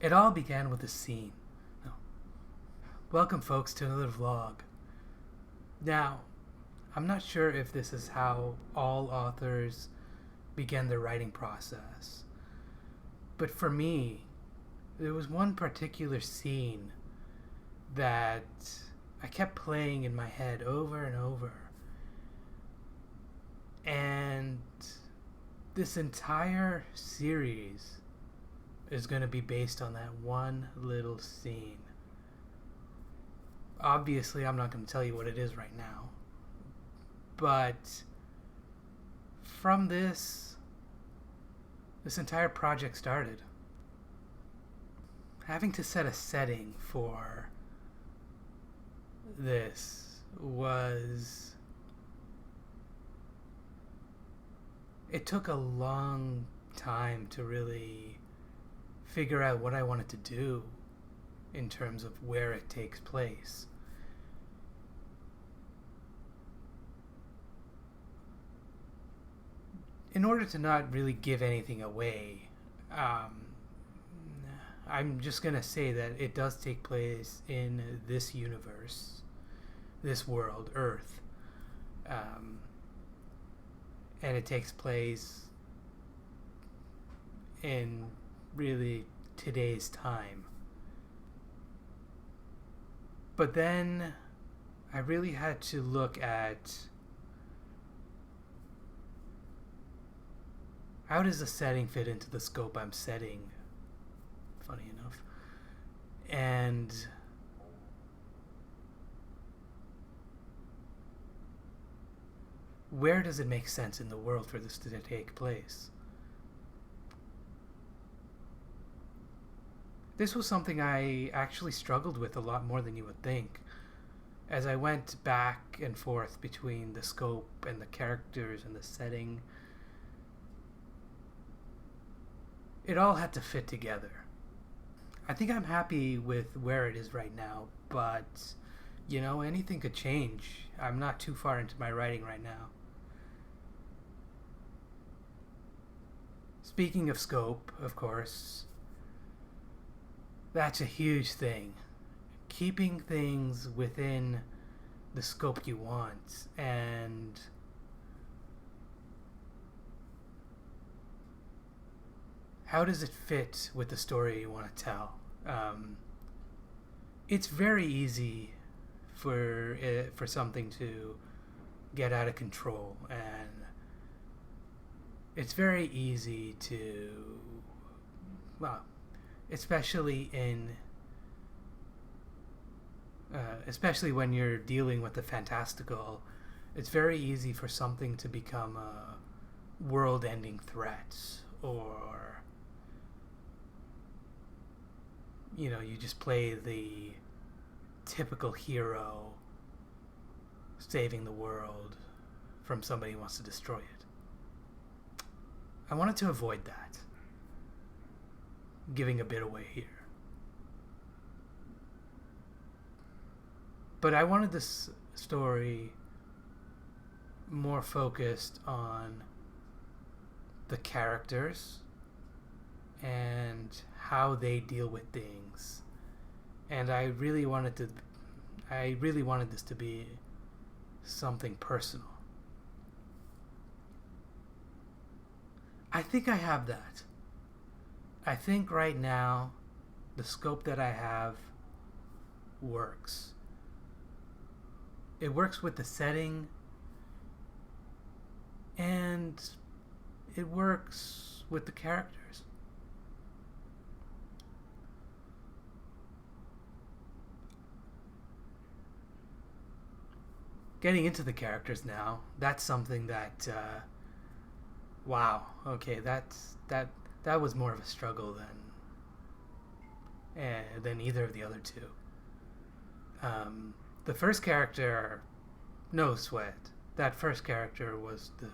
It all began with a scene. No. Welcome, folks, to another vlog. Now, I'm not sure if this is how all authors begin their writing process, but for me, there was one particular scene that I kept playing in my head over and over. And this entire series is going to be based on that one little scene. Obviously, I'm not going to tell you what it is right now. But from this entire project started. Having to set a setting for this was... It took a long time to really figure out what I wanted to do in terms of where it takes place. In order to not really give anything away, I'm just going to say that it does take place in this universe, this world, Earth. And it takes place in really today's time. But then I really had to look at how does the setting fit into the scope I'm setting, funny enough. And where does it make sense in the world for this to take place? This was something I actually struggled with a lot more than you would think. As I went back and forth between the scope and the characters and the setting, it all had to fit together. I think I'm happy with where it is right now, but, you know, anything could change. I'm not too far into my writing right now. Speaking of scope, of course, that's a huge thing. Keeping things within the scope you want, and how does it fit with the story you want to tell? It's very easy for something to get out of control, and it's very easy to, well, especially when you're dealing with the fantastical, it's very easy for something to become a world-ending threat, or, you know, you just play the typical hero saving the world from somebody who wants to destroy it. I wanted to avoid that, giving a bit away here. But I wanted this story more focused on the characters and how they deal with things. And I really wanted this to be something personal. I think I have that. I think right now the scope that I have works. It works with the setting, and it works with the characters. Getting into the characters now, that's something that wow, okay, that was more of a struggle than either of the other two. The first character, no sweat. That first character was the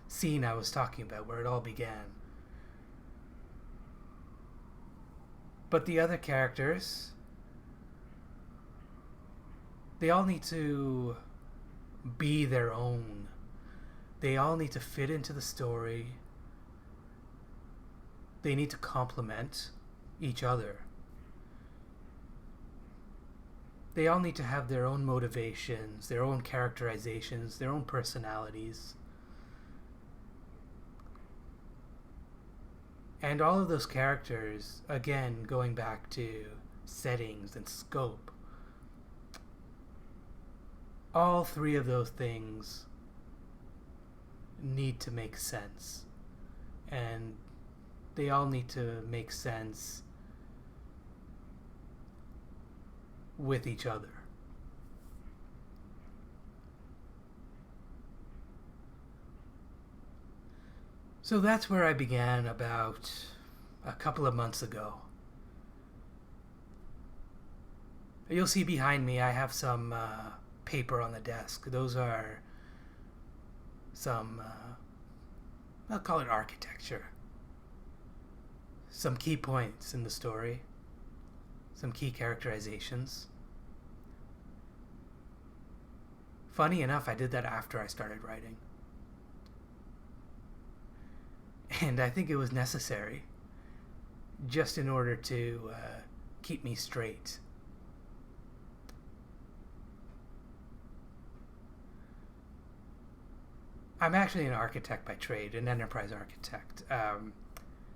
scene I was talking about, where it all began. But the other characters, they all need to be their own. They all need to fit into the story. They need to complement each other. they all need to have their own motivations, their own characterizations, their own personalities. And all of those characters, again, going back to settings and scope, all three of those things need to make sense. And they all need to make sense with each other. So that's where I began about a couple of months ago. You'll see behind me I have some paper on the desk. Those are some, I'll call it architecture. Some key points in the story. Some key characterizations. Funny enough, I did that after I started writing. And I think it was necessary, just in order to keep me straight. I'm actually an architect by trade, an enterprise architect.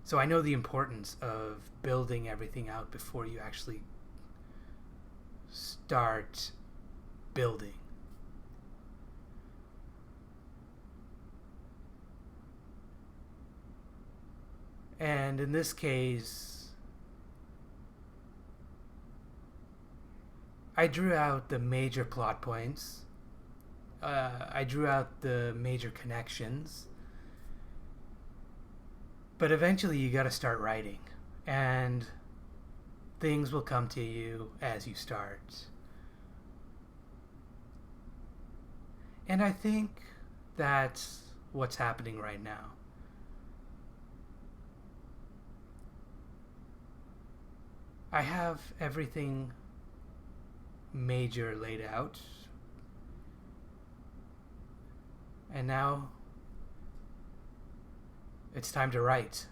So I know the importance of building everything out before you actually start building. And in this case, I drew out the major plot points. I drew out the major connections. But eventually you gotta start writing. And things will come to you as you start. And I think that's what's happening right now. I have everything major laid out. And now it's time to write.